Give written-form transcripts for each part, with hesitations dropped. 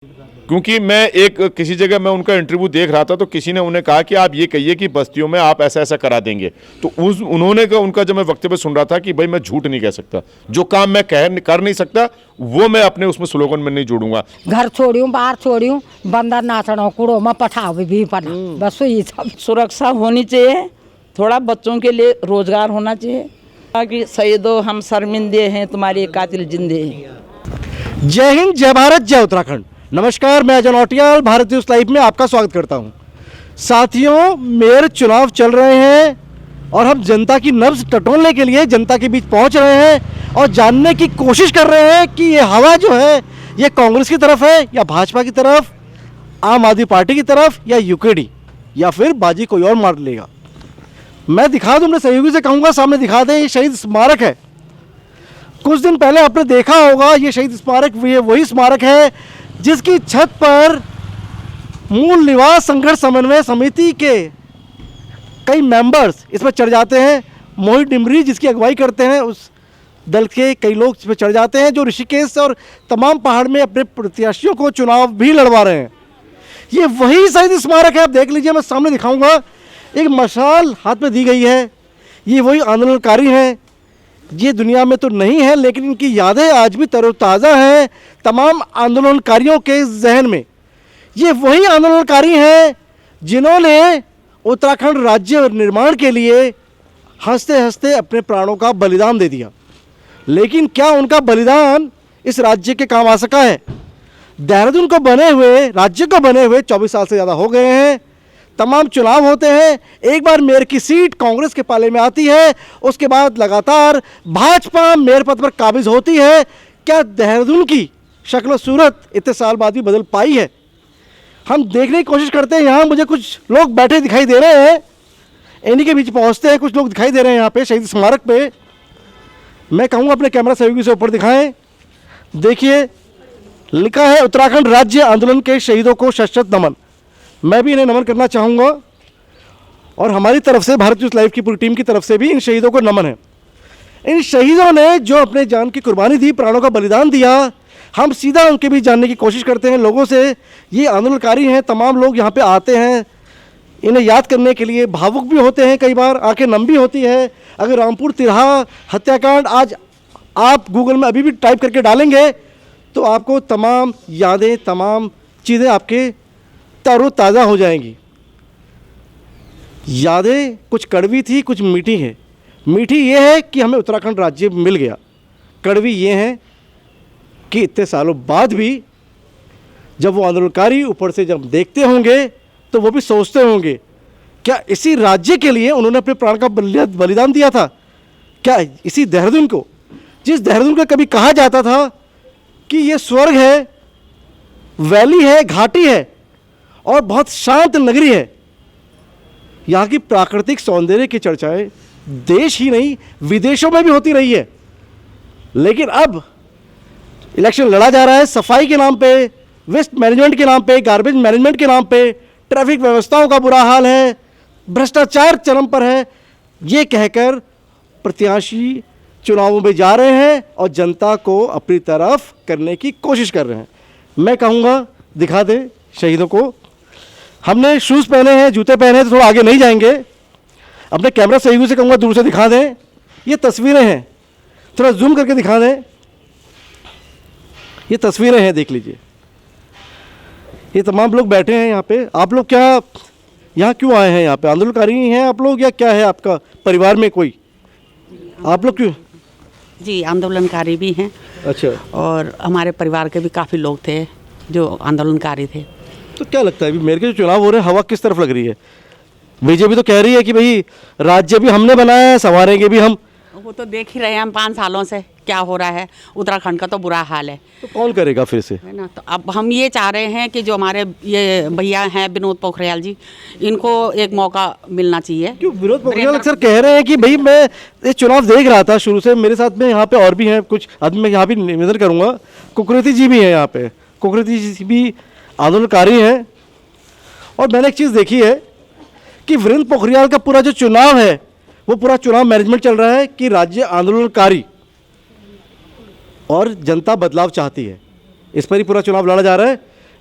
क्योंकि किसी जगह मैं उनका इंटरव्यू देख रहा था तो किसी ने उन्हें कहा कि आप ये कहिए कि बस्तियों में आप ऐसा ऐसा करा देंगे, तो उनका जब मैं वक्तव्य सुन रहा था कि भाई मैं झूठ नहीं कह सकता, जो काम मैं कर नहीं सकता वो मैं अपने उसमें स्लोगन में नहीं जोड़ूंगा। घर छोड़ियूँ बाहर छोड़ियूँ बंदर नाचना कूड़ो में पठाओ भी पड़ा, बस ये सब। सुरक्षा होनी चाहिए, थोड़ा बच्चों के लिए रोजगार होना चाहिए ताकि शहीदो हम शर्मिंदे हैं तुम्हारे कातिल जिंदे हैं। जय हिंद, जय भारत, जय उत्तराखंड। नमस्कार, मैं अजय नौटियाल भारत न्यूज़ लाइव में आपका स्वागत करता हूं। साथियों, मेयर चुनाव चल रहे हैं और हम जनता की नब्ज टटोलने के लिए जनता के बीच पहुंच रहे हैं और जानने की कोशिश कर रहे हैं कि ये हवा जो है ये कांग्रेस की तरफ है या भाजपा की तरफ, आम आदमी पार्टी की तरफ या यूकेडी, या फिर बाजी कोई और मार लेगा। मैं दिखा दूं, अपने सहयोगी से कहूँगा सामने दिखा दें। ये शहीद स्मारक है। कुछ दिन पहले आपने देखा होगा, ये शहीद स्मारक वही स्मारक है जिसकी छत पर मूल निवास संघर्ष समन्वय समिति के कई मेंबर्स इस पर चढ़ जाते हैं। मोहित डिमरी जिसकी अगुवाई करते हैं, उस दल के कई लोग इस पर चढ़ जाते हैं, जो ऋषिकेश और तमाम पहाड़ में अपने प्रत्याशियों को चुनाव भी लड़वा रहे हैं। ये वही शहीद स्मारक है। आप देख लीजिए, मैं सामने दिखाऊंगा। एक मशाल हाथ में दी गई है। ये वही आंदोलनकारी हैं। ये दुनिया में तो नहीं है, लेकिन इनकी यादें आज भी तरोताज़ा हैं तमाम आंदोलनकारियों के जहन में। ये वही आंदोलनकारी हैं जिन्होंने उत्तराखंड राज्य निर्माण के लिए हंसते हंसते अपने प्राणों का बलिदान दे दिया। लेकिन क्या उनका बलिदान इस राज्य के काम आ सका है? देहरादून को बने हुए, राज्य को बने हुए 24 साल से ज़्यादा हो गए हैं। तमाम चुनाव होते हैं, एक बार मेयर की सीट कांग्रेस के पाले में आती है, उसके बाद लगातार भाजपा मेयर पद पर काबिज होती है। क्या देहरादून की शक्ल सूरत इतने साल बाद भी बदल पाई है? हम देखने की कोशिश करते हैं। यहाँ मुझे कुछ लोग बैठे दिखाई दे रहे हैं, इन्हीं के बीच पहुँचते हैं। कुछ लोग दिखाई दे रहे हैं यहाँ पे शहीद स्मारक पे। मैं कहूँगा अपने कैमरा सहयोगी से ऊपर दिखाएं। देखिए, लिखा है उत्तराखंड राज्य आंदोलन के शहीदों को शत शत नमन। मैं भी इन्हें नमन करना चाहूँगा और हमारी तरफ से, भारत न्यूज़ लाइव की पूरी टीम की तरफ से भी इन शहीदों को नमन है। इन शहीदों ने जो अपने जान की कुर्बानी दी, प्राणों का बलिदान दिया, हम सीधा उनके बीच जानने की कोशिश करते हैं लोगों से। ये आंदोलनकारी हैं, तमाम लोग यहाँ पे आते हैं इन्हें याद करने के लिए, भावुक भी होते हैं, कई बार आंखें नम भी होती है। अगर रामपुर तिरहा हत्याकांड आज आप गूगल में अभी भी टाइप करके डालेंगे तो आपको तमाम यादें, तमाम चीज़ें आपके तरोताज़ा हो जाएंगी। यादें कुछ कड़वी थी, कुछ मीठी है। मीठी ये है कि हमें उत्तराखंड राज्य मिल गया। कड़वी ये है कि इतने सालों बाद भी जब वो आंदोलनकारी ऊपर से जब देखते होंगे तो वो भी सोचते होंगे, क्या इसी राज्य के लिए उन्होंने अपने प्राण का बलिदान दिया था? क्या इसी देहरादून को, जिस देहरादून को कभी कहा जाता था कि ये स्वर्ग है, वैली है, घाटी है और बहुत शांत नगरी है, यहाँ की प्राकृतिक सौंदर्य की चर्चाएं देश ही नहीं विदेशों में भी होती रही है। लेकिन अब इलेक्शन लड़ा जा रहा है सफाई के नाम पे, वेस्ट मैनेजमेंट के नाम पे, गार्बेज मैनेजमेंट के नाम पे, ट्रैफिक व्यवस्थाओं का बुरा हाल है, भ्रष्टाचार चरम पर है। ये कहकर प्रत्याशी चुनावों में जा रहे हैं और जनता को अपनी तरफ करने की कोशिश कर रहे हैं। मैं कहूँगा दिखा दें शहीदों को। हमने शूज़ पहने हैं, जूते पहने हैं, तो थोड़ा आगे नहीं जाएंगे। अपने कैमरा सहयोगी से कहूँगा दूर से दिखा दें। ये तस्वीरें हैं, थोड़ा जूम करके दिखा दें। ये तस्वीरें हैं, देख लीजिए। ये तमाम लोग बैठे हैं यहाँ पे। आप लोग क्या यहाँ क्यों आए हैं? यहाँ पे आंदोलनकारी हैं आप लोग या क्या है आपका परिवार में कोई? आप लोग क्यों? जी, आंदोलनकारी भी हैं। अच्छा। और हमारे परिवार के भी काफ़ी लोग थे जो आंदोलनकारी थे। तो क्या लगता है अभी मेयर के जो चुनाव हो रहे हैं, हवा किस तरफ लग रही है? बीजेपी तो कह रही है कि भाई राज्य भी हमने बनाया है, संवारेंगे भी हम। वो तो देख ही रहे हैं हम 5 सालों से क्या हो रहा है। उत्तराखंड का तो बुरा हाल है। तो कौन करेगा फिर से? है ना। तो अब हम ये चाह रहे हैं कि जो हमारे ये भैया हैं विनोद पोखरियाल जी, इनको एक मौका मिलना चाहिए। क्यों विनोद पोखरियाल अक्सर कह रहे हैं कि भाई मैं ये चुनाव देख रहा था शुरू से, मेरे साथ में यहाँ पे और भी हैं कुछ आदमी, मैं यहाँ भी निवेदन करूँगा। कुकरेती जी भी हैं यहाँ पे, कुकरेती जी भी आंदोलनकारी हैं। और मैंने एक चीज़ देखी है कि वीरेंद्र पोखरियाल का पूरा जो चुनाव है वो पूरा चुनाव मैनेजमेंट चल रहा है कि राज्य आंदोलनकारी और जनता बदलाव चाहती है, इस पर ही पूरा चुनाव लड़ा जा रहा है।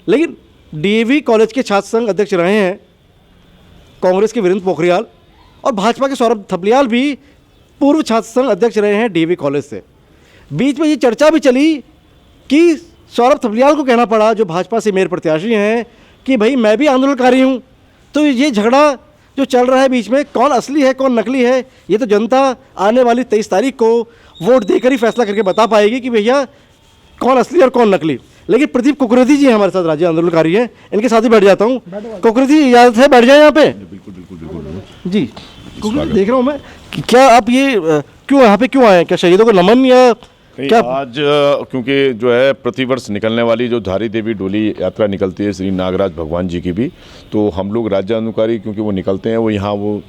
लेकिन डीएवी कॉलेज के छात्र संघ अध्यक्ष रहे हैं कांग्रेस के वीरेंद्र पोखरियाल, और भाजपा के सौरभ थपलियाल भी पूर्व छात्र संघ अध्यक्ष रहे हैं डीएवी कॉलेज से। बीच में ये चर्चा भी चली कि सौरभ थपलियाल को कहना पड़ा, जो भाजपा से मेयर प्रत्याशी हैं, कि भाई मैं भी आंदोलनकारी हूँ। तो ये झगड़ा जो चल रहा है बीच में, कौन असली है कौन नकली है, ये तो जनता आने वाली 23 तारीख को वोट देकर ही फैसला करके बता पाएगी कि भैया कौन असली और कौन नकली। लेकिन प्रदीप कुकरेती जी हमारे साथ राज्य आंदोलनकारी हैं, इनके साथ ही बैठ जाता हूँ। कुकरेती जी इजाज़त है, बैठ जाए यहाँ पे। बिल्कुल जी, कुकरेती देख रहा हूँ मैं कि क्या आप ये क्यों यहाँ पे क्यों आए हैं, क्या शहीदों को नमन या क्या? आज क्योंकि जो है प्रतिवर्ष निकलने वाली जो धारी देवी डोली यात्रा निकलती है श्री नागराज भगवान जी की भी, तो हम लोग राज्य आंदोलनकारी क्योंकि वो निकलते हैं, वो यहाँ वो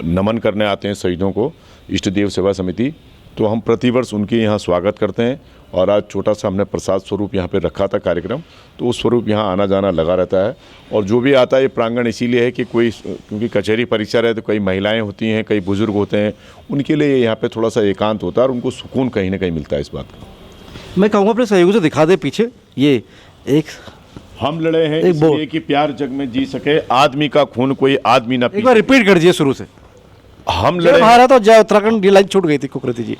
नमन करने आते हैं शहीदों को, इष्ट देव सेवा समिति, तो हम प्रतिवर्ष उनके यहाँ स्वागत करते हैं। और आज छोटा सा हमने प्रसाद स्वरूप यहाँ पे रखा था कार्यक्रम, तो उस स्वरूप यहाँ आना जाना लगा रहता है। और जो भी आता है ये प्रांगण इसीलिए है कि कोई, क्योंकि कचहरी परिसर है तो कई महिलाएं होती हैं, कई बुजुर्ग होते हैं, उनके लिए यहाँ पे थोड़ा सा एकांत होता है और उनको सुकून कहीं ना कहीं मिलता है इस बात का। मैं कहूँगा अपने सहयोगी से दिखा दे पीछे, ये एक हम लड़े हैं इसलिए कि प्यार जग में जी सके, आदमी का खून कोई आदमी ना पी। एक बार रिपीट कर दीजिए शुरू से। हम जय लड़े, भारत और जय उत्तराखंड, ये लाइन छूट गई थी कुकरेती जी।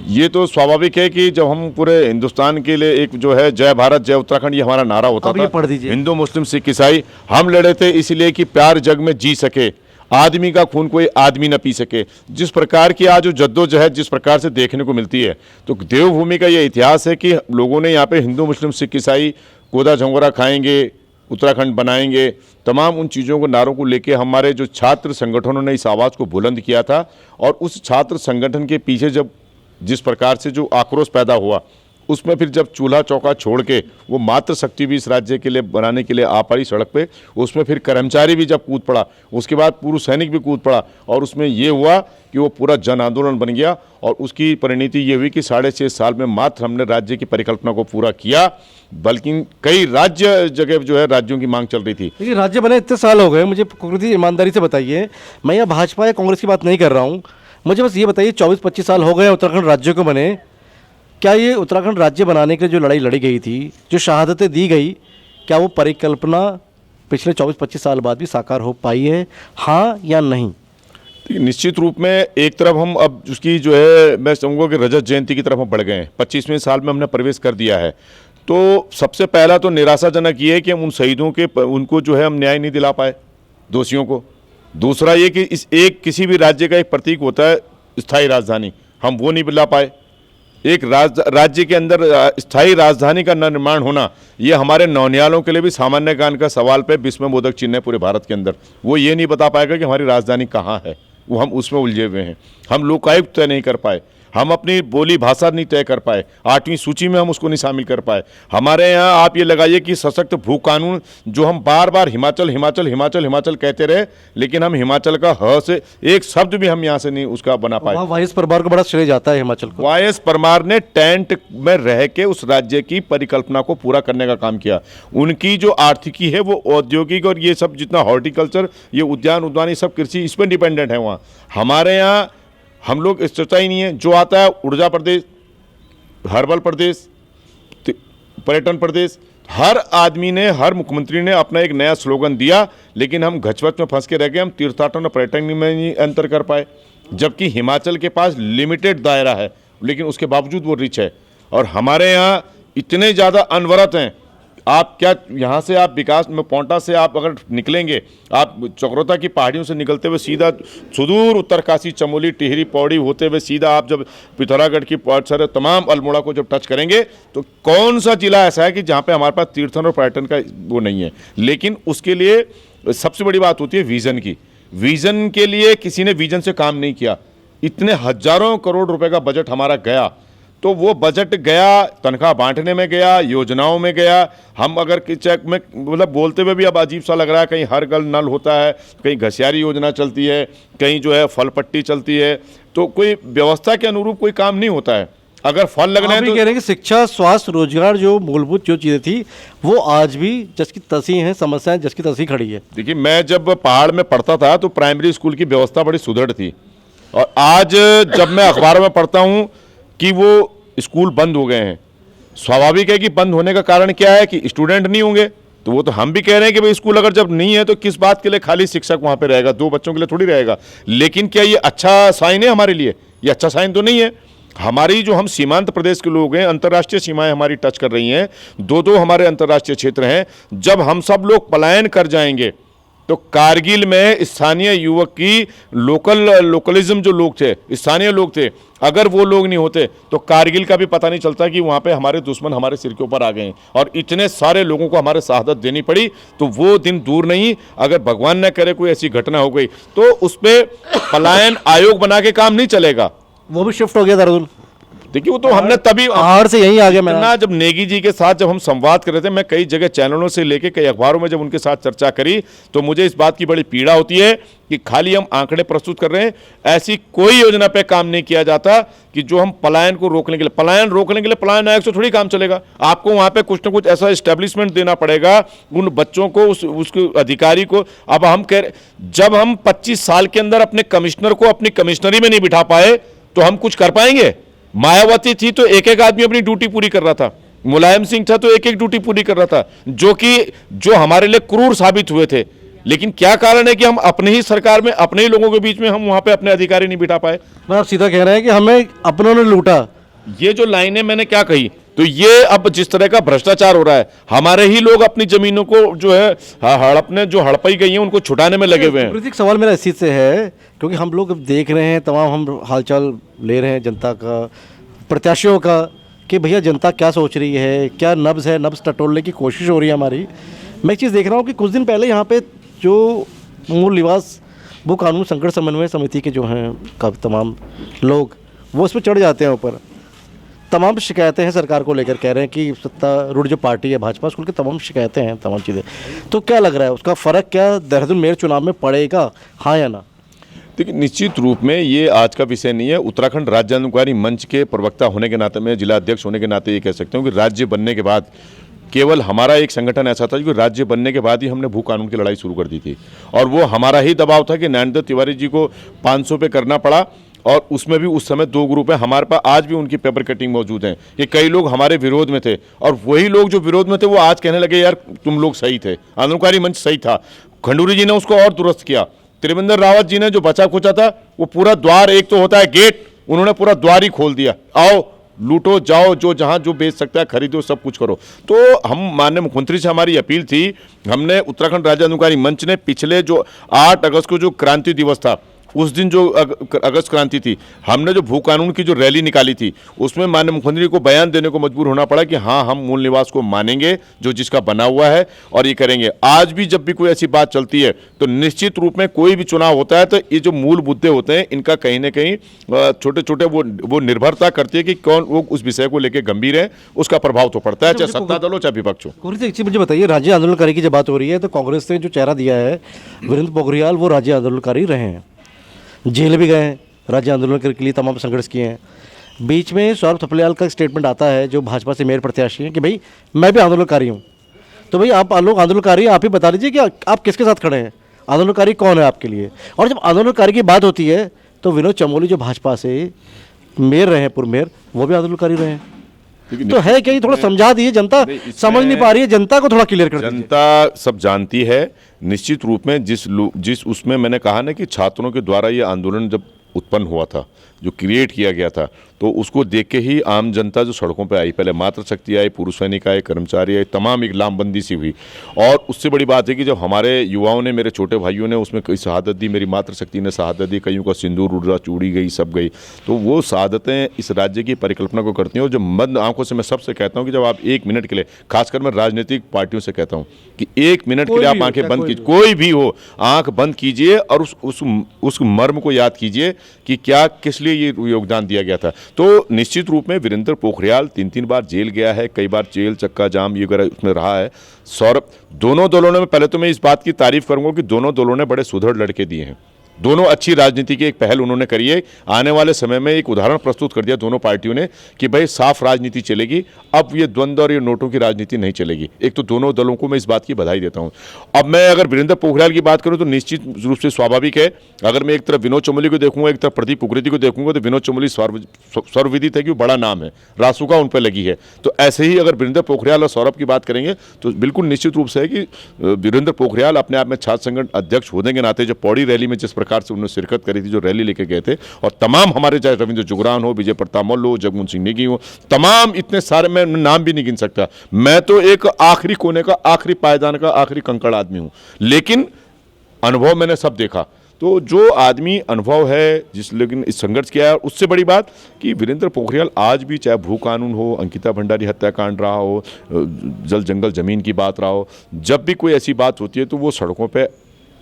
ये तो स्वाभाविक है कि जब हम पूरे हिंदुस्तान के लिए एक जो है जय भारत जय उत्तराखंड, ये हमारा नारा होता अब था। ये पढ़ दीजिए। हिंदू मुस्लिम सिख ईसाई हम लड़े थे इसलिए कि प्यार जग में जी सके, आदमी का खून कोई आदमी न पी सके। जिस प्रकार की आज जो जद्दोजहद जिस प्रकार से देखने को मिलती है, तो देवभूमि का ये इतिहास है कि लोगों ने यहाँ पे हिंदू मुस्लिम सिख ईसाई गोदा झंगोरा खाएंगे, उत्तराखंड बनाएंगे, तमाम उन चीज़ों को नारों को लेके हमारे जो छात्र संगठनों ने इस आवाज़ को बुलंद किया था। और उस छात्र संगठन के पीछे जब जिस प्रकार से जो आक्रोश पैदा हुआ, उसमें फिर जब चूल्हा चौका छोड़ के वो मातृ शक्ति भी इस राज्य के लिए बनाने के लिए आ पड़ी सड़क पे, उसमें फिर कर्मचारी भी जब कूद पड़ा, उसके बाद पूर्व सैनिक भी कूद पड़ा, और उसमें ये हुआ कि वो पूरा जन आंदोलन बन गया। और उसकी परिणति ये हुई कि 6.5 साल में मात्र हमने राज्य की परिकल्पना को पूरा किया, बल्कि कई राज्य जगह जो है राज्यों की मांग चल रही थी। देखिए राज्य बने इतने साल हो गए, मुझे कुकरेती ईमानदारी से बताइए, मैं यहाँ भाजपा या कांग्रेस की बात नहीं कर रहा हूँ, मुझे बस ये बताइए 24-25 साल हो गए उत्तराखंड राज्य को बने, क्या ये उत्तराखंड राज्य बनाने के लिए जो लड़ाई लड़ी गई थी, जो शहादतें दी गई, क्या वो परिकल्पना पिछले 24-25 साल बाद भी साकार हो पाई है, हाँ या नहीं? निश्चित रूप में एक तरफ हम अब उसकी जो है मैं समझूंगा कि रजत जयंती की तरफ हम बढ़ गए हैं, 25वें साल में हमने प्रवेश कर दिया है। तो सबसे पहला तो निराशाजनक ये है कि हम उन शहीदों के उनको जो है हम न्याय नहीं दिला पाए, दोषियों को। दूसरा ये कि इस एक किसी भी राज्य का एक प्रतीक होता है स्थायी राजधानी, हम वो नहीं दिला पाए। एक राज्य के अंदर स्थायी राजधानी का निर्माण होना, ये हमारे नौनियालों के लिए भी सामान्य ज्ञान का सवाल पे विस्मयबोधक चिन्ह है पूरे भारत के अंदर। वो ये नहीं बता पाएगा कि हमारी राजधानी कहाँ है, वो हम उसमें उलझे हुए हैं। हम लोकायुक्त तय नहीं कर पाए, हम अपनी बोली भाषा नहीं तय कर पाए, 8वीं सूची में हम उसको नहीं शामिल कर पाए। हमारे यहाँ आप ये लगाइए कि सशक्त भू कानून, जो हम बार बार हिमाचल हिमाचल हिमाचल हिमाचल कहते रहे, लेकिन हम हिमाचल का ह से एक शब्द भी हम यहाँ से नहीं उसका बना पाए। वहाँ वाईएस परमार को बड़ा श्रेय जाता है हिमाचल को। वाईएस परमार ने टेंट में रह के उस राज्य की परिकल्पना को पूरा करने का काम किया। उनकी जो आर्थिकी है वो औद्योगिक और ये सब जितना हॉर्टिकल्चर, ये उद्यान उद्यान ये सब कृषि इस पर डिपेंडेंट है। वहाँ हमारे यहाँ हम लोग इस सोचा ही नहीं है। जो आता है ऊर्जा प्रदेश, हर्बल प्रदेश, पर्यटन प्रदेश, हर आदमी ने, हर मुख्यमंत्री ने अपना एक नया स्लोगन दिया, लेकिन हम घचवच में फंस के रह गए। हम तीर्थाटन और पर्यटन में नहीं अंतर कर पाए, जबकि हिमाचल के पास लिमिटेड दायरा है, लेकिन उसके बावजूद वो रिच है। और हमारे यहाँ इतने ज़्यादा अनवरत हैं। आप क्या यहाँ से आप विकास में पौंटा से आप अगर निकलेंगे, आप चक्रोता की पहाड़ियों से निकलते हुए सीधा सुदूर उत्तरकाशी, चमोली, टिहरी, पौड़ी होते हुए सीधा आप जब पिथौरागढ़ की सर तमाम अल्मोड़ा को जब टच करेंगे, तो कौन सा जिला ऐसा है कि जहाँ पे हमारे पास तीर्थन और पर्यटन का वो नहीं है। लेकिन उसके लिए सबसे बड़ी बात होती है विज़न की। विज़न के लिए किसी ने विज़न से काम नहीं किया। इतने हजारों करोड़ रुपए का बजट हमारा गया, तो वो बजट गया तनख्वाह बांटने में गया, योजनाओं में गया। हम अगर चेक में मतलब बोलते हुए भी अब अजीब सा लग रहा है, कहीं हर घर नल होता है, कहीं घसियारी योजना चलती है, कहीं जो है फल पट्टी चलती है, तो कोई व्यवस्था के अनुरूप कोई काम नहीं होता है। अगर फल लगना है तो कह रहे हैं कि शिक्षा, स्वास्थ्य, रोजगार, जो मूलभूत जो चीज़ें थी वो आज भी जस की तसी हैं, समस्याएं जस की तसी खड़ी है। देखिए, मैं जब पहाड़ में पढ़ता था तो प्राइमरी स्कूल की व्यवस्था बड़ी सुदृढ़ थी, और आज जब मैं अखबारों में पढ़ता हूँ कि वो स्कूल बंद हो गए हैं। स्वाभाविक है कि बंद होने का कारण क्या है कि स्टूडेंट नहीं होंगे, तो वो तो हम भी कह रहे हैं कि भाई स्कूल अगर जब नहीं है तो किस बात के लिए खाली शिक्षक वहाँ पे रहेगा, 2 बच्चों के लिए थोड़ी रहेगा। लेकिन क्या ये अच्छा साइन है हमारे लिए? ये अच्छा साइन तो नहीं है। हमारी जो हम सीमांत प्रदेश के लोग हैं, अंतर्राष्ट्रीय सीमाएं हमारी टच कर रही हैं, 2 हमारे अंतर्राष्ट्रीय क्षेत्र हैं। जब हम सब लोग पलायन कर जाएंगे तो कारगिल में स्थानीय युवक की लोकलिज्म जो लोग थे, स्थानीय लोग थे, अगर वो लोग नहीं होते तो कारगिल का भी पता नहीं चलता कि वहाँ पे हमारे दुश्मन हमारे सिर के ऊपर आ गए हैं और इतने सारे लोगों को हमारे शहादत देनी पड़ी। तो वो दिन दूर नहीं, अगर भगवान न करे कोई ऐसी घटना हो गई तो उस पर पलायन आयोग बना के काम नहीं चलेगा। वो भी शिफ्ट हो गया देहरादून। देखिए वो तो हमने तभी पहाड़ से यहीं आ गया मैं ना, जब नेगी जी के साथ जब हम संवाद कर रहे थे, मैं कई जगह चैनलों से लेके कई अखबारों में जब उनके साथ चर्चा करी तो मुझे इस बात की बड़ी पीड़ा होती है कि खाली हम आंकड़े प्रस्तुत कर रहे हैं, ऐसी कोई योजना पे काम नहीं किया जाता कि जो हम पलायन को रोकने के लिए, पलायन रोकने के लिए पलायन आयोग से थोड़ी काम चलेगा। आपको वहां पे कुछ ना कुछ ऐसा एस्टेब्लिशमेंट देना पड़ेगा उन बच्चों को, उसके अधिकारी को। अब हम कह रहे जब हम 25 साल के अंदर अपने कमिश्नर को अपनी कमिश्नरी में नहीं बिठा पाए तो हम कुछ कर पाएंगे? मायावती थी तो एक आदमी अपनी ड्यूटी पूरी कर रहा था, मुलायम सिंह था तो एक ड्यूटी पूरी कर रहा था, जो हमारे लिए क्रूर साबित हुए थे। लेकिन क्या कारण है कि हम अपने ही सरकार में, अपने ही लोगों के बीच में हम वहां पे अपने अधिकारी नहीं बिठा पाए? मैं आप सीधा कह रहे हैं कि हमें अपनों ने लूटा। ये जो लाइनें मैंने क्या कही, तो ये अब जिस तरह का भ्रष्टाचार हो रहा है, हमारे ही लोग अपनी जमीनों को जो है हड़पने, जो हड़पाई गई है उनको छुटाने में लगे हुए हैं। एक सवाल मेरा इसी से है, क्योंकि हम लोग देख रहे हैं, तमाम हम हालचाल ले रहे हैं जनता का, प्रत्याशियों का, कि भैया जनता क्या सोच रही है, क्या नब्ज़ है, नब्ज़ टटोलने की कोशिश हो रही है हमारी। मैं एक चीज़ देख रहा हूँ कि कुछ दिन पहले यहाँ पे जो मूल निवास वो कानून संकट समन्वय समिति के जो हैं तमाम लोग वो इस पर चढ़ जाते हैं ऊपर। तमाम शिकायतें हैं सरकार को लेकर, कह रहे हैं कि सत्तारूढ़ जो पार्टी है भाजपा, उसको लेकर तमाम शिकायतें हैं, तमाम चीज़ें। तो क्या लग रहा है उसका फ़र्क क्या देहरादून मेयर चुनाव में पड़ेगा, हाँ या ना? देखिए निश्चित रूप में ये आज का विषय नहीं है। उत्तराखंड राज्य अनुकारी मंच के प्रवक्ता होने के नाते, मैं जिला अध्यक्ष होने के नाते ये कह सकता हूँ कि राज्य बनने के बाद केवल हमारा एक संगठन ऐसा था जो राज्य बनने के बाद ही हमने भू कानून की लड़ाई शुरू कर दी थी, और वो हमारा ही दबाव था कि नरेंद्र तिवारी जी को 500 पे करना पड़ा। और उसमें भी उस समय 2 ग्रुप हैं, हमारे पास आज भी उनकी पेपर कटिंग मौजूद है कि कई लोग हमारे विरोध में थे, और वही लोग जो विरोध में थे वो आज कहने लगे यार तुम लोग सही थे, आंदोलनकारी मंच सही था। खंडूरी जी ने उसको और दुरुस्त किया, त्रिवेंद्र रावत जी ने जो बचा खुचा था वो पूरा द्वार, एक तो होता है गेट, उन्होंने पूरा द्वार ही खोल दिया, आओ लूटो जाओ, जो जहां जो बेच सकता है खरीदो, सब कुछ करो। तो हम माननीय मुख्यमंत्री से हमारी अपील थी, हमने उत्तराखंड राज्य अनुकारी मंच ने पिछले जो 8 अगस्त को जो क्रांति दिवस था, उस दिन जो अगस्त क्रांति थी, हमने जो भू कानून की जो रैली निकाली थी उसमें माननीय मुख्यमंत्री को बयान देने को मजबूर होना पड़ा कि हाँ हम मूल निवास को मानेंगे जो जिसका बना हुआ है और ये करेंगे। आज भी जब भी कोई ऐसी बात चलती है तो निश्चित रूप में कोई भी चुनाव होता है तो ये जो मूल मुद्दे होते हैं इनका कहीं ना कहीं छोटे छोटे वो निर्भरता करती है कि कौन वो उस विषय को लेकर गंभीर है, उसका प्रभाव तो पड़ता है, चाहे सत्ता दल हो चाहे विपक्ष हो। एक चीज़ मुझे बताइए, राज्य आंदोलनकारी की जब बात हो रही है तो कांग्रेस ने जो चेहरा दिया है वीरेंद्र पोखरियाल, वो राज्य आंदोलनकारी रहे हैं, जेल भी गए हैं, राज्य आंदोलन के लिए तमाम संघर्ष किए हैं। बीच में सौरभ थपलियाल का स्टेटमेंट आता है जो भाजपा से मेयर प्रत्याशी हैं कि भाई मैं भी आंदोलनकारी हूँ। तो भाई आप लोग आंदोलनकारी, आप ही बता दीजिए कि आप किसके साथ खड़े हैं, आंदोलनकारी कौन है आपके लिए। और जब आंदोलनकारी की बात होती है तो विनोद चमोली जो भाजपा से मेयर रहे हैं, पूर्व मेयर, वो भी आंदोलनकारी रहे हैं। तो है क्या, ये थोड़ा समझा दिए, जनता समझ नहीं पा रही है, जनता को थोड़ा क्लियर कर दीजिए। जनता सब जानती है निश्चित रूप में। जिस उसमें मैंने कहा ना कि छात्रों के द्वारा ये आंदोलन जब उत्पन्न हुआ था, जो क्रिएट किया गया था, तो उसको देख के ही आम जनता जो सड़कों पे आई, पहले मातृशक्ति आई, पुरुष सैनिक आए, कर्मचारी आए, तमाम एक लामबंदी सी हुई। और उससे बड़ी बात है कि जब हमारे युवाओं ने, मेरे छोटे भाइयों ने उसमें कई शहादत दी, मेरी मातृशक्ति ने शहादत दी, कईयों का सिंदूर उड़ा, चूड़ी गई, सब गई, तो वो शहादतें इस राज्य की परिकल्पना को करती हैं। और जब मंद आंखों से मैं सबसे कहता हूँ कि जब आप 1 मिनट के लिए, खासकर मैं राजनीतिक पार्टियों से कहता हूँ कि 1 मिनट के लिए आप आंखें बंद कीजिए, कोई भी हो आंख बंद कीजिए और उस मर्म को याद कीजिए कि क्या किस लिए ये योगदान दिया गया था। तो निश्चित रूप में वीरेंद्र पोखरियाल 3 बार जेल गया है, कई बार जेल चक्का जाम ये वगैरह उसमें रहा है। सौरभ, दोनों दलों ने, पहले तो मैं इस बात की तारीफ करूंगा कि दोनों दलों ने बड़े सुधड़ लड़के दिए हैं, दोनों अच्छी राजनीति की एक पहल उन्होंने करी है। आने वाले समय में एक उदाहरण प्रस्तुत कर दिया दोनों पार्टियों ने कि भाई साफ राजनीति चलेगी, अब ये द्वंद्व और ये नोटों की राजनीति नहीं चलेगी। एक तो दोनों दलों को मैं इस बात की बधाई देता हूं। अब मैं अगर वीरेंद्र पोखरियाल की बात करूं तो निश्चित रूप से स्वाभाविक है, अगर मैं एक तरफ विनोद चमोली को देखूंगा, एक तरफ प्रदीप उग्रेती को देखूंगा, तो विनोद चमोली सर्वविदित है कि वो बड़ा नाम है, रासुका उन पर लगी है। तो ऐसे ही अगर वीरेंद्र पोखरियाल और सौरभ की बात करेंगे तो बिल्कुल निश्चित रूप से है कि वीरेंद्र पोखरियाल अपने आप में छात्र संगठन अध्यक्ष होने के नाते जो पौड़ी रैली में जिस प्रकार से उन्होंने शिरकत करी थी, जो रैली लेके गए थे, और तमाम हमारे चाहे रविंद्र जुगरान हो, विजय प्रताप मल्ल हो, जगमोहन सिंह नेगी हो, तमाम इतने सारे, मैं नाम भी नहीं गिन सकता। मैं तो एक आखिरी कोने का, आखिरी पायदान का, आखिरी कंकड़ आदमी हूं, लेकिन अनुभव मैंने सब देखा। तो जो आदमी अनुभव है, लेकिन इस संघर्ष किया है, उससे बड़ी बात कि वीरेंद्र पोखरियाल आज भी, चाहे भू कानून हो, अंकिता भंडारी हत्याकांड रहा हो, जल जंगल जमीन की बात रहा हो, जब भी कोई ऐसी बात होती है तो वो सड़कों पे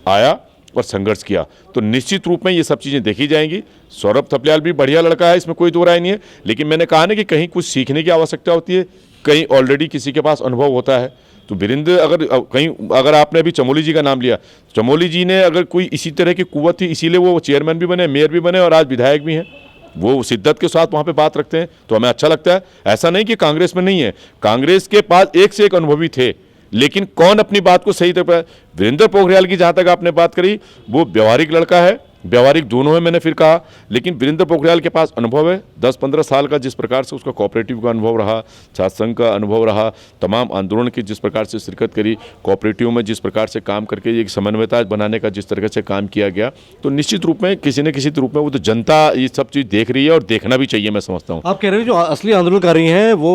आया और संघर्ष किया। तो निश्चित रूप में ये सब चीज़ें देखी जाएंगी। सौरभ थपलियाल भी बढ़िया लड़का है, इसमें कोई दो राय नहीं है, लेकिन मैंने कहा ना कि कहीं कुछ सीखने की आवश्यकता होती है, कहीं ऑलरेडी किसी के पास अनुभव होता है। तो वीरेंद्र अगर आपने अभी चमोली जी का नाम लिया, चमोली जी ने अगर कोई इसी तरह की कुव्वत थी, इसीलिए वो चेयरमैन भी बने, मेयर भी बने और आज विधायक भी हैं। वो शिद्दत के साथ वहाँ पे बात रखते हैं, तो हमें अच्छा लगता है। ऐसा नहीं कि कांग्रेस में नहीं है, कांग्रेस के पास एक से एक अनुभवी थे, लेकिन कौन अपनी बात को सही तरह। वीरेंद्र पोखरियाल की जहाँ तक आपने बात करी, वो व्यवहारिक लड़का है, व्यवहारिक दोनों है, मैंने फिर कहा, लेकिन वीरेंद्र पोखरियाल के पास अनुभव है 10-15 साल का, जिस प्रकार से उसका कोऑपरेटिव का अनुभव रहा, छात्र संघ का अनुभव रहा, तमाम आंदोलन की जिस प्रकार से शिरकत करी, कोऑपरेटिव में जिस प्रकार से काम करके एक समन्वयता बनाने का जिस तरह से काम किया गया, तो निश्चित रूप में किसी न किसी रूप में वो तो जनता ये सब चीज़ देख रही है और देखना भी चाहिए, मैं समझता हूँ। आप कह रहे हैं जो असली आंदोलनकारी हैं वो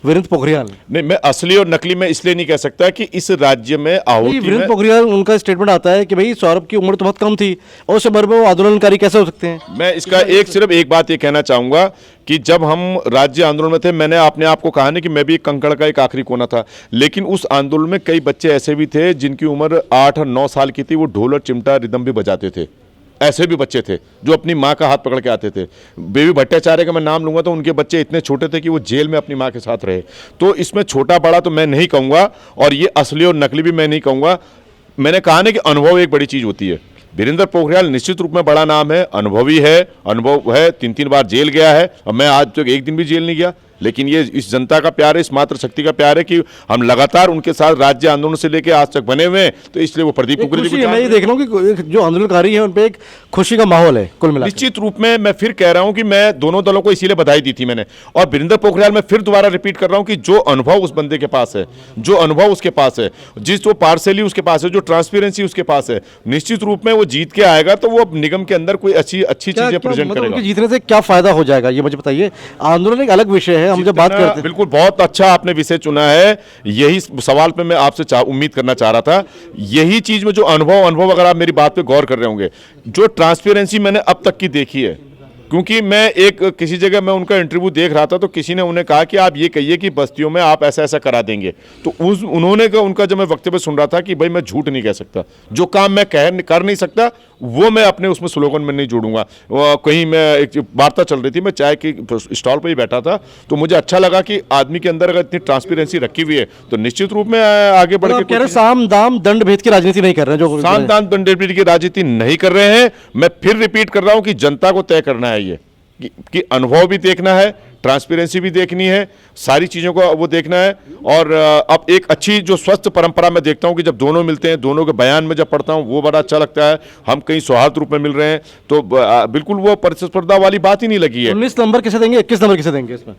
वीरेंद्र पोखरियाल नहीं, मैं असली और नकली में इसलिए नहीं कह सकता कि इस राज्य में आहुति वीरेंद्र पोखरियाल, उनका स्टेटमेंट आता है कि भाई सौरभ की उम्र तो बहुत कम थी और उस उम्र में वो आंदोलनकारी कैसे हो सकते हैं। मैं इसका सिर्फ एक बात ये कहना चाहूंगा कि जब हम राज्य आंदोलन में थे, मैंने अपने आप को कहा ना कि मैं भी एक कंकड़ का एक आखिरी कोना था, लेकिन उस आंदोलन में कई बच्चे ऐसे भी थे जिनकी उम्र 8 और 9 साल की थी, वो ढोल और चिमटा रिदम भी बजाते थे। ऐसे भी बच्चे थे जो अपनी माँ का हाथ पकड़ के आते थे। बेबी भट्टाचार्य का मैं नाम लूंगा तो उनके बच्चे इतने छोटे थे कि वो जेल में अपनी माँ के साथ रहे। तो इसमें छोटा बड़ा तो मैं नहीं कहूँगा, और ये असली और नकली भी मैं नहीं कहूँगा। मैंने कहा ना कि अनुभव एक बड़ी चीज़ होती है। वीरेंद्र पोखरियाल निश्चित रूप में बड़ा नाम है, अनुभवी है, अनुभव है, 3-3 बार जेल गया है, और मैं आज तक एक दिन भी जेल नहीं गया। लेकिन ये इस जनता का प्यार है, इस मात्र शक्ति का प्यार है कि हम लगातार उनके साथ राज्य आंदोलन से लेकर आज तक बने हुए हैं, तो इसलिए वो प्रदीप उग्रेती को मैं ये देख रहा हूँ कि जो आंदोलनकारी है उन पे एक खुशी का माहौल है कुल मिलाकर। निश्चित रूप में मैं फिर कह रहा हूं कि मैं दोनों दलों को इसीलिए बधाई दी थी मैंने, और वीरेंद्र पोखरियाल में फिर दोबारा रिपीट कर रहा हूं कि जो अनुभव उस बंदे के पास है, जो अनुभव उसके पास है, जिस वो पार्सली उसके पास है, जो ट्रांसपेरेंसी उसके पास है, निश्चित रूप में वो जीत के आएगा तो वो निगम के अंदर कोई अच्छी चीजें प्रेजेंट करेगा। जीतने से क्या फायदा हो जाएगा ये मुझे बताइए। आंदोलन एक अलग विषय है, हम जब बात करते हैं। बिल्कुल, बहुत अच्छा आपने विषय चुना है। यही सवाल पे मैं आपसे उम्मीद करना चाह रहा था। यही चीज में जो अनुभव अगर आप मेरी बात पे गौर कर रहे होंगे, जो ट्रांसपेरेंसी मैंने अब तक की देखी है, क्योंकि मैं किसी जगह मैं उनका इंटरव्यू देख रहा था तो किसी ने उन्हें कहा कि आप ये कहिए कि बस्तियों में आप ऐसा ऐसा करा देंगे, तो उन्होंने उनका जब मैं वक्तव्य सुन रहा था कि भाई मैं झूठ नहीं कह सकता, जो काम मैं कर नहीं सकता वो मैं अपने उसमें स्लोगन में नहीं जोड़ूंगा। कहीं मैं एक वार्ता चल रही थी, मैं चाय की स्टॉल पर ही बैठा था, तो मुझे अच्छा लगा कि आदमी के अंदर अगर इतनी ट्रांसपेरेंसी रखी हुई है तो निश्चित रूप में आगे बढ़ के साम दाम दंड भेद की राजनीति नहीं कर रहे हैं, जो साम दाम दंड भेद की राजनीति नहीं कर रहे हैं। मैं फिर रिपीट कर रहा हूं कि जनता को तय करना है ये कि अनुभव भी देखना है, ट्रांसपेरेंसी भी देखनी है, सारी चीज़ों को वो देखना है। और अब एक अच्छी जो स्वस्थ परंपरा मैं देखता हूं कि जब दोनों मिलते हैं, दोनों के बयान में जब पढ़ता हूं वो बड़ा अच्छा लगता है। हम कहीं सौहार्द रूप में मिल रहे हैं, तो बिल्कुल वो प्रतिस्पर्धा वाली बात ही नहीं लगी है। 19 नंबर किसे देंगे, 21 नंबर किसे देंगे इसमें?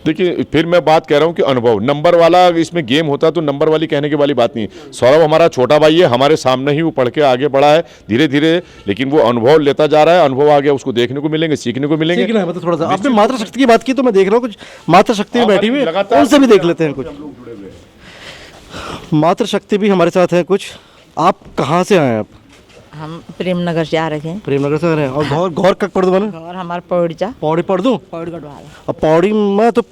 देखिए, फिर मैं बात कह रहा हूं कि अनुभव नंबर वाला इसमें गेम होता तो नंबर वाली कहने की वाली बात नहीं। सौरभ हमारा छोटा भाई है, हमारे सामने ही वो पढ़ के आगे बढ़ा है धीरे धीरे, लेकिन वो अनुभव लेता जा रहा है। अनुभव आ गया, उसको देखने को मिलेंगे, सीखने को मिलेंगे। मतलब थोड़ा सा आपने मातृ शक्ति की बात की तो मैं देख रहा हूँ कुछ मातृ शक्ति में बैठी हुई है, उनसे भी देख लेते हैं कुछ। मातृ शक्ति भी हमारे साथ है कुछ। आप कहाँ से आए? आप? हम प्रेमनगर से आ रखे हैं। प्रेमनगर से आ रहे हैं। और घौर कब पढ़ दो मैंने? और हमारा पौड़ी चा पौड़ी पढ़ दूँ? पौड़ी गढ़वाल। और पौड़ी में तो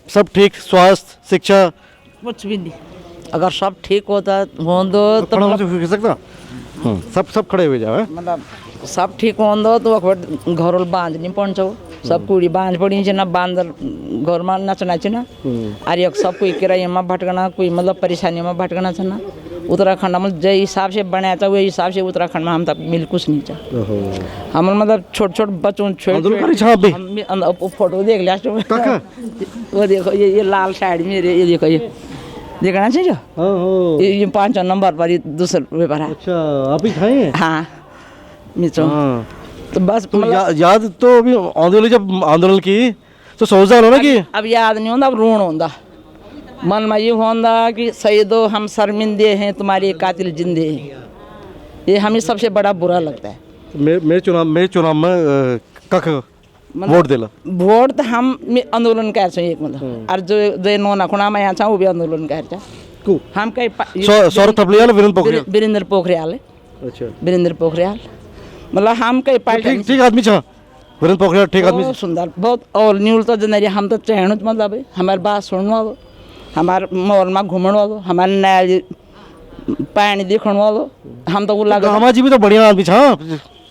सब ठीक, स्वास्थ्य, शिक्षा कुछ भी नहीं। अगर सब ठीक होता हो तो सकता सब खड़े हुए जाओ, मतलब सब ठीक हो तो घर बांध नहीं पहुँचो। सब कुड़ी बांध पड़ी छे ना बांदर घर में नचना छे ना और एक सब कोई किराए में भटकना कोई मतलब परेशानी में भटकना छे ना उत्तराखंड में जो हिसाब से बनाया था वही हिसाब से उत्तराखंड में हम तक मिल कुछ नहीं था हम मतलब छोटे छोटे बच्चों फोटो देख लिया वो देखो ये लाल साइड में ये देखो ये देखना चाहिए ये 5 नंबर पर दूसरे पेपर है। अच्छा आप ही खाए हैं? हाँ मिचो तो बस तो याद तो अभी आंदोलन जब आंदोलन की तो सोचा हो ना कि अब याद नहीं होता अब रोण होता मन में ये होता कि शहीदो हम शर्मिंदे हैं तुम्हारे कातिल जिंदे हैं ये हमें सबसे बड़ा बुरा लगता है। मेरे चुनाव में कख वोट दिला वोट तो हम आंदोलन कर छे एक मतलब और जो नोना खुणा में यहाँ छा वो भी आंदोलन कर छा हम कहीं सौरभ थपलियाल वीरेंद्र पोखरियाल अच्छा वीरेंद्र पोखरियाल मतलब हम कहीं पार्टी ठीक आदमी छा वीरेंद्र पोखरियाल ठीक आदमी बहुत सुंदर बहुत और न्यूल तो जनरी हम तो चहण मतलब हमारे बात सुनने वालो हमारे मोहल में घूमने वालो हमारे नया पानी देखने वालो हम तो गामा जी भी तो बढ़िया आदमी छा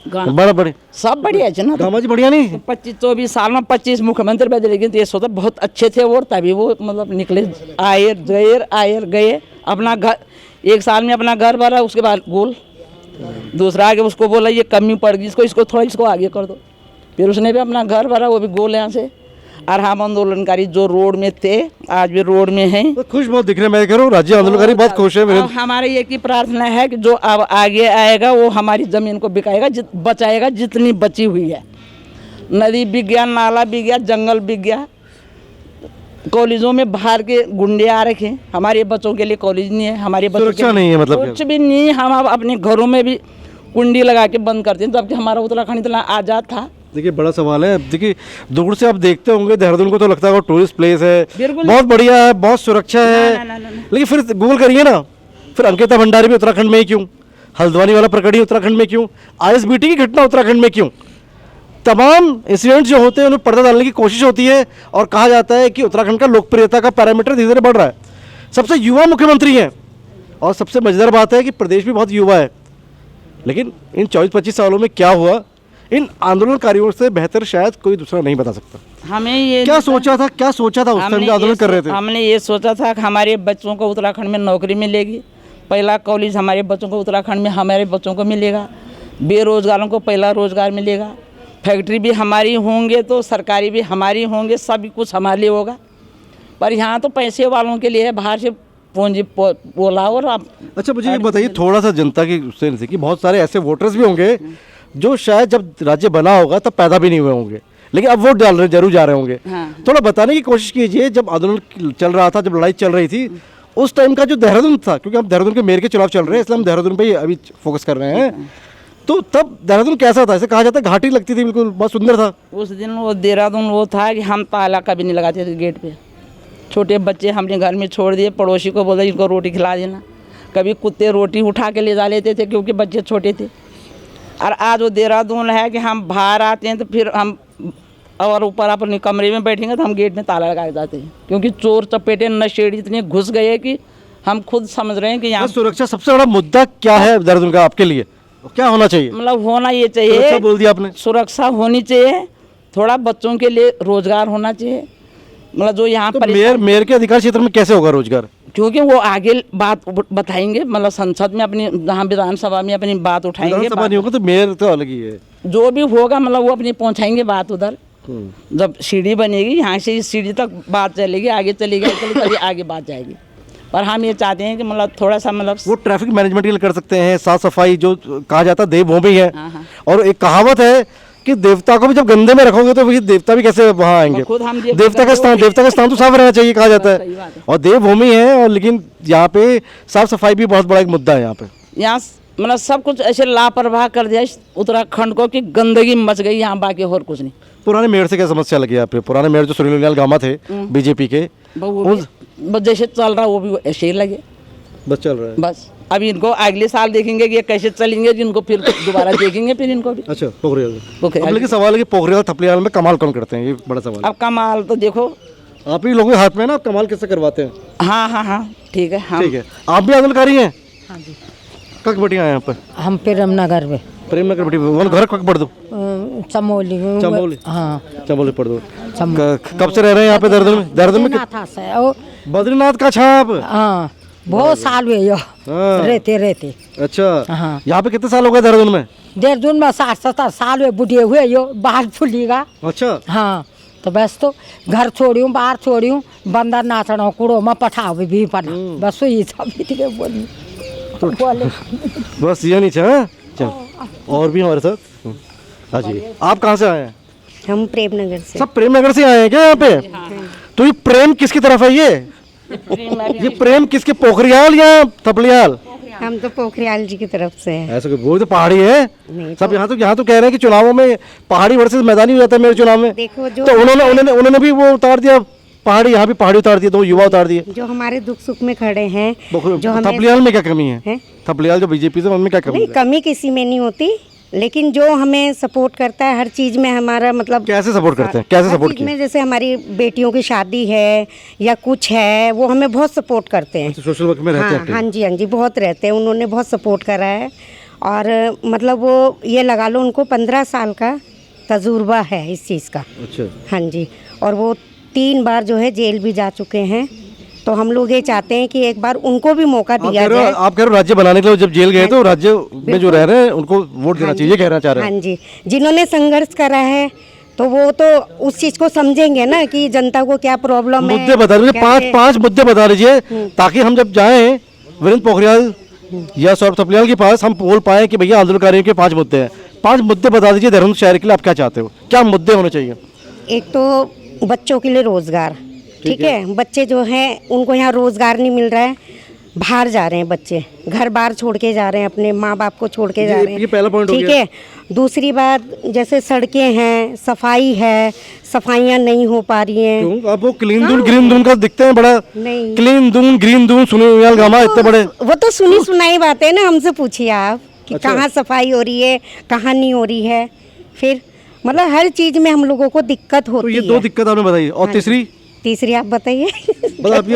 बड़ा बड़े सब बढ़िया है ना गामा जी बढ़िया नहीं 25-24 साल में 25 मुख्यमंत्री बदले लेकिन ये सोचा बहुत अच्छे थे और तभी वो मतलब निकले आए गए अपना घर एक साल में अपना घर भरा उसके बाद गोल दूसरा आगे उसको बोला ये कमी पड़ गई इसको थोड़ा इसको आगे कर दो फिर उसने भी अपना घर भरा वो भी गोल यहाँ से और हम आंदोलनकारी जो रोड में थे आज भी रोड में हैं तो खुश बहुत दिख रहे हैं। मैं कह रहा हूँ राज्य आंदोलनकारी बहुत खुश है। हमारी एक ही प्रार्थना है कि जो अब आगे आएगा वो हमारी जमीन को बिकाएगा बचाएगा जितनी बची हुई है नदी बिक गया नाला बिक गया जंगल बिक गया कॉलेजों में बाहर के गुंडे आ रखे हमारे बच्चों के लिए कॉलेज नहीं है हमारे बच्चों सुरक्षा नहीं है मतलब कुछ भी नहीं हम अब अपने घरों में भी कुंडी लगा के बंद करते हैं जबकि हमारा उत्तराखंड इतना आज़ाद था। देखिए बड़ा सवाल है। देखिए दूर से आप देखते होंगे देहरादून को तो लगता है टूरिस्ट प्लेस है बिल्कुल बहुत बढ़िया है बहुत सुरक्षा है ना। लेकिन फिर गूगल करिए ना फिर अंकिता भंडारी भी उत्तराखंड में ही क्यों हल्द्वानी वाला प्रकरण उत्तराखंड में क्यों आईएसबीटी की घटना उत्तराखंड में क्यों तमाम इंसिडेंट जो होते हैं उन्हें पर्दा डालने की कोशिश होती है और कहा जाता है कि उत्तराखंड का लोकप्रियता का पैरामीटर धीरे धीरे बढ़ रहा है सबसे युवा मुख्यमंत्री हैं और सबसे मजेदार बात है कि प्रदेश भी बहुत युवा है लेकिन इन 24-25 सालों में क्या हुआ इन आंदोलनकारियों से बेहतर शायद कोई दूसरा नहीं बता सकता। हमें ये क्या सोचा था उस टाइम आंदोलन कर रहे थे? हमने ये सोचा था कि हमारे बच्चों को उत्तराखंड में नौकरी मिलेगी पहला कॉलेज हमारे बच्चों को उत्तराखंड में हमारे बच्चों को मिलेगा बेरोजगारों को पहला रोजगार मिलेगा फैक्ट्री भी हमारी होंगे तो सरकारी भी हमारी होंगे सब कुछ हमारे लिए होगा पर यहाँ तो पैसे वालों के लिए है बाहर से पूंजी बोला और आप अच्छा मुझे ये बताइए थोड़ा सा जनता की उससे कि बहुत सारे ऐसे वोटर्स भी होंगे जो शायद जब राज्य बना होगा तब पैदा भी नहीं हुए होंगे लेकिन अब वोट डाल रहे जरूर जा रहे होंगे थोड़ा बताने की कोशिश कीजिए जब आंदोलन चल रहा था जब लड़ाई चल रही थी उस टाइम का जो देहरादून था क्योंकि हम देहरादून के मेयर के चुनाव चल रहे हैं इसलिए हम देहरादून पे ही अभी फोकस कर रहे हैं तो तब देहरादून कैसा था ऐसे कहा जाता है घाटी लगती थी बिल्कुल बहुत सुंदर था उस दिन वो देहरादून वो था कि हम ताला कभी नहीं लगाते थे गेट पे छोटे बच्चे हमने घर में छोड़ दिए पड़ोसी को बोला इनको रोटी खिला देना कभी कुत्ते रोटी उठा के ले जा लेते थे क्योंकि बच्चे छोटे थे और आज वो देहरादून है कि हम बाहर आते हैं तो फिर हम और ऊपर अपने कमरे में बैठेंगे तो हम गेट में ताला लगा जाते हैं क्योंकि चोर चपेटे नशेड़ी इतने घुस गए कि हम खुद समझ रहे हैं कि यहाँ सुरक्षा सबसे बड़ा मुद्दा क्या है देहरादून का आपके लिए क्या होना चाहिए मतलब होना ये चाहिए बोल दिया आपने सुरक्षा होनी चाहिए थोड़ा बच्चों के लिए रोजगार होना चाहिए मतलब जो यहाँ तो पर मेयर के अधिकार क्षेत्र में कैसे होगा रोजगार क्योंकि वो आगे बात बताएंगे मतलब संसद में अपनी जहाँ विधानसभा में अपनी बात उठाएंगे विधानसभा नहीं होगा तो मेयर तो अलग ही है जो भी होगा मतलब वो अपनी पहुँचाएंगे बात उधर जब सीढ़ी बनेगी यहाँ से इस सीढ़ी तक बात चलेगी आगे चलेगी तभी आगे बात जाएगी पर हम ये चाहते हैं कि मतलब थोड़ा सा मतलब वो ट्रैफिक मैनेजमेंट के लिए कर सकते हैं साफ सफाई जो कहा जाता है देवभूमि है और एक कहावत है कि देवता को भी जब गंदे में रखोगे तो फिर देवता भी कैसे वहाँ आएंगे खुद हम देवता का स्थान तो साफ रहना चाहिए कहा जाता है और देवभूमि है और लेकिन यहाँ पे साफ सफाई भी बहुत बड़ा एक मुद्दा है यहाँ पे यहाँ मतलब सब कुछ ऐसे लापरवाह कर दिया उत्तराखंड को कि गंदगी मच गई यहाँ बाकी और कुछ नहीं। पुराने मेयर से क्या समस्या लगी आप पुराने मेयर जो सुनील गामा थे बीजेपी के जैसे चल रहा वो भी ऐसे ही लगे बस चल रहा है बस अब इनको अगले साल देखेंगे कि ये कैसे चलेंगे जिनको फिर दोबारा देखेंगे फिर इनको भी अच्छा पोखरियाल लेकिन सवाल है कि पोखरियाल थपलियाल में कमाल कौन करते हैं ये बड़ा सवाल अब कमाल तो देखो आप ही लोगों के हाथ में ना आप कमाल कैसे करवाते हैं हाँ ठीक है ठीक है आप भी आंदोलनकारी हैं हाँ जी कक बटिया यहाँ पर हम प्रेमनगर में प्रेमनगर बटी वन घर कक बढ़ दो चमोली चमोली। हाँ चमोली पढ़ दो। चमोली। कब से रह रहे हैं यहाँ पे देहरादून में? था से ओ बद्रीनाथ का छाप। हाँ बहुत साल हुए यो हाँ। रहते अच्छा, हाँ। यहाँ पे कितने साल हो गए देहरादून में? देहरादून में 60-70 साल हुए, बुढ़े हुए यो बाहर फुलीगा। अच्छा, हाँ तो बस तो घर छोड़ियूँ बाहर छोड़ियूँ बंदर नाचना कूड़ो में पठाओ भी पड़ा बस वही सब बोली बोले बस ये नहीं चाहिए। चल और भी हमारे साथ। हाँ जी, आप कहाँ से आए हैं? हम प्रेमनगर से। सब प्रेमनगर से आए हैं क्या यहाँ पे? तो ये प्रेम किसकी तरफ है ये प्रेम किसके, पोखरियाल या थपलियाल? हम तो पोखरियाल जी की तरफ से हैं। ऐसा कोई, वो तो पहाड़ी है नहीं सब। यहाँ तो कह रहे हैं कि चुनावों में पहाड़ी वर्सेस मैदानी हो जाता है मेरे चुनाव में। देखो जो तो उन्होंने भी वो उतार दिया पहाड़ी, यहाँ भी पहाड़ी उतार दिया, 2 युवा उतार दिए। जो हमारे दुख सुख में खड़े हैं, जो हमें थपलियाल में क्या कमी है? हैं? थपलियाल जो बीजेपी से, उनमें क्या कमी नहीं है? कमी किसी में नहीं होती, लेकिन जो हमें सपोर्ट करता है हर चीज में हमारा मतलब कैसे सपोर्ट करते हैं? कैसे हर सपोर्ट चीज किया? में, जैसे हमारी बेटियों की शादी है या कुछ है, वो हमें बहुत सपोर्ट करते हैं। सोशल वर्क में रहते हाँ हैं? हाँ जी, हाँ जी, बहुत रहते हैं। उन्होंने बहुत सपोर्ट करा है और मतलब वो ये लगा लो उनको 15 साल का तजुर्बा है इस चीज़ का। अच्छा, हाँ जी, और वो 3 बार जो है जेल भी जा चुके हैं। तो हम लोग ये चाहते हैं कि एक बार उनको भी मौका दिया जाए। आप कह रहे हो राज्य बनाने के लिए जब जेल गए तो राज्य में जो रह रहे हैं उनको वोट देना चाहिए, कहना चाह रहे हैं? हाँ जी, जिन्होंने संघर्ष करा है तो वो तो उस चीज को समझेंगे ना कि जनता को क्या प्रॉब्लम है। मुद्दे बता दीजिए, 5 मुद्दे बता दीजिए ताकि हम जब जाएं वीरेंद्र पोखरियाल या सौरभ थपलियाल के पास हम बोल पाए कि भैया आंदोलनकारियों के 5 मुद्दे हैं। 5 मुद्दे बता दीजिए देहरादून शहर के लिए, आप क्या चाहते हो, क्या मुद्दे होने चाहिए? एक तो बच्चों के लिए रोजगार, ठीक है, बच्चे जो हैं उनको यहाँ रोजगार नहीं मिल रहा है, बाहर जा रहे हैं बच्चे, घर बार छोड़ के जा रहे हैं, अपने माँ बाप को छोड़ के जा रहे हैं। ये पहला पॉइंट हो ठीक गया। है, दूसरी बात जैसे सड़कें हैं, सफाई है, सफाइयाँ नहीं हो पा रही हैं। क्यों? आप वो क्लीन दून ग्रीन दून का दिखते हैं बड़ा, नहीं। क्लीन दून ग्रीन दून सुने गामा इतने बड़े। वो तो सुनी सुनाई बातें हैं ना, हमसे पूछिए आप कि कहाँ सफाई हो रही है, कहाँ नहीं हो रही है। फिर मतलब हर चीज में हम लोगों को दिक्कत तो होती ये है। 2 दिक्कत आपने बताई, और तीसरी आप बताइए।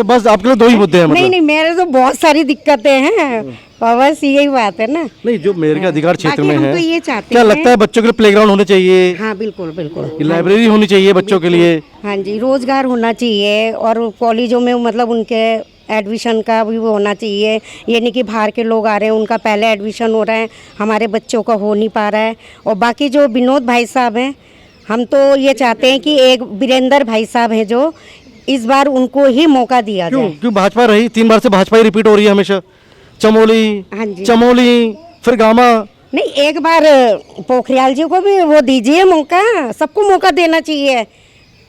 बस आपके लिए 2 ही मुद्दे हैं नहीं मतलब? नहीं, मेरे तो बहुत सारी दिक्कतें हैं, बस यही बात है ना। नहीं, जो मेरे के अधिकार क्षेत्र बाकी में हम है, तो ये चाहते क्या हैं। लगता है बच्चों के लिए प्लेग्राउंड होने चाहिए, हाँ बिल्कुल बिल्कुल, लाइब्रेरी होनी चाहिए बच्चों के लिए? हाँ जी, रोजगार होना चाहिए और कॉलेजों में मतलब उनके एडमिशन का भी वो होना चाहिए। ये नहीं कि बाहर के लोग आ रहे हैं उनका पहले एडमिशन हो रहा है, हमारे बच्चों का हो नहीं पा रहा है। और बाकी जो विनोद भाई साहब हैं, हम तो ये चाहते हैं कि एक वीरेंद्र भाई साहब हैं जो इस बार उनको ही मौका दिया क्यों? जाए। क्यों भाजपा रही 3 बार से भाजपा ही रिपीट हो रही है हमेशा? चमोली, हाँ जी। चमोली, फिर गामा। नहीं, एक बार पोखरियाल जी को भी वो दीजिए मौका, सबको मौका देना चाहिए,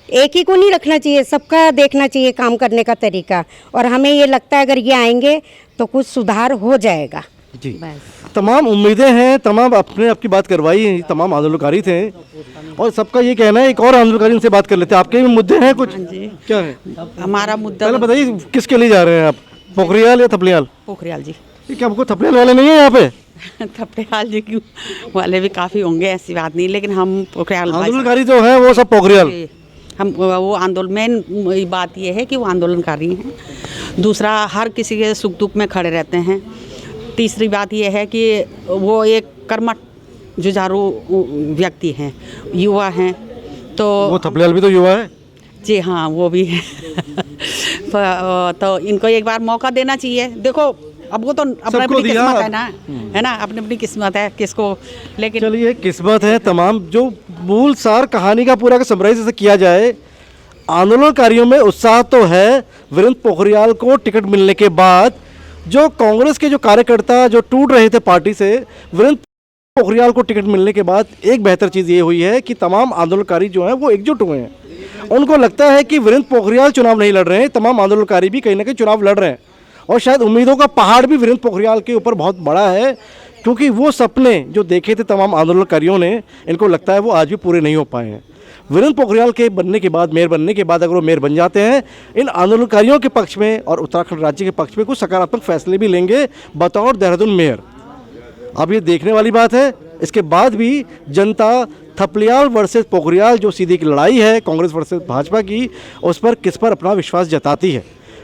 एक ही को नहीं रखना चाहिए, सबका देखना चाहिए काम करने का तरीका। और हमें ये लगता है अगर ये आएंगे तो कुछ सुधार हो जाएगा। जी, तमाम उम्मीदें हैं, तमाम अपने आपकी बात करवाई, तमाम आंदोलनकारी थे और सबका ये कहना है एक और आंदोलनकारी इनसे बात कर लेते हैं। आपके भी मुद्दे हैं कुछ? क्या है हमारा मुद्दा पहले बताइए, किसके लिए जा रहे हैं आप, पोखरियाल या थपलियाल? पोखरियाल जी। क्या आपको थपलियाल वाले नहीं है यहाँ पे? थपलियाल जी क्यों वाले भी काफ़ी होंगे, ऐसी बात नहीं, लेकिन हम पोखरियाल आंदोलनकारी जो है वो सब पोखरियाल। हम वो आंदोलन, मेन बात ये है कि वो आंदोलनकारी हैं। दूसरा, हर किसी के सुख दुख में खड़े रहते हैं। तीसरी बात ये है कि वो एक कर्मठ जुझारू व्यक्ति हैं, युवा हैं। तो वो थपलियाल भी तो युवा है। जी हाँ, वो भी है। तो इनको एक बार मौका देना चाहिए। देखो अब वो तो अपनी अपनी किस्मत है ना, है ना, अपनी अपनी किस्मत है किसको, लेकिन चलिए किस्मत है तमाम। जो मूल सार कहानी का पूरा का समराइज जैसे किया जाए, आंदोलनकारियों में उत्साह तो है। वीरेंद्र पोखरियाल को टिकट मिलने के बाद जो कांग्रेस के जो कार्यकर्ता जो टूट रहे थे पार्टी से, वीरेंद्र पोखरियाल को टिकट मिलने के बाद एक बेहतर चीज़ ये हुई है कि तमाम आंदोलनकारी जो हैं वो एकजुट हुए हैं। उनको लगता है कि वीरेंद्र पोखरियाल चुनाव नहीं लड़ रहे हैं, तमाम आंदोलनकारी भी कहीं ना कहीं चुनाव लड़ रहे हैं। और शायद उम्मीदों का पहाड़ भी वीरेंद्र पोखरियाल के ऊपर बहुत बड़ा है, क्योंकि वो सपने जो देखे थे तमाम आंदोलनकारियों ने, इनको लगता है वो आज भी पूरे नहीं हो पाए हैं। वीरेंद्र पोखरियाल के बनने के बाद, मेयर बनने के बाद अगर वो मेयर बन जाते हैं, इन आंदोलनकारियों के पक्ष में और उत्तराखंड राज्य के पक्ष में कुछ सकारात्मक फैसले भी लेंगे बतौर देहरादून मेयर। अब ये देखने वाली बात है। इसके बाद भी जनता थपलियाल वर्सेस पोखरियाल जो सीधी की लड़ाई है कांग्रेस वर्सेस भाजपा की, उस पर किस पर अपना विश्वास जताती है।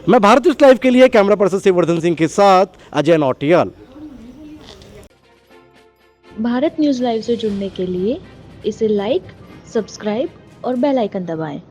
मैं भारत न्यूज़ लाइव के लिए कैमरा पर्सन शिववर्धन सिंह के साथ अजय नौटियाल। भारत न्यूज़ लाइव से जुड़ने के लिए इसे लाइक, सब्सक्राइब और बेल आइकन दबाएं।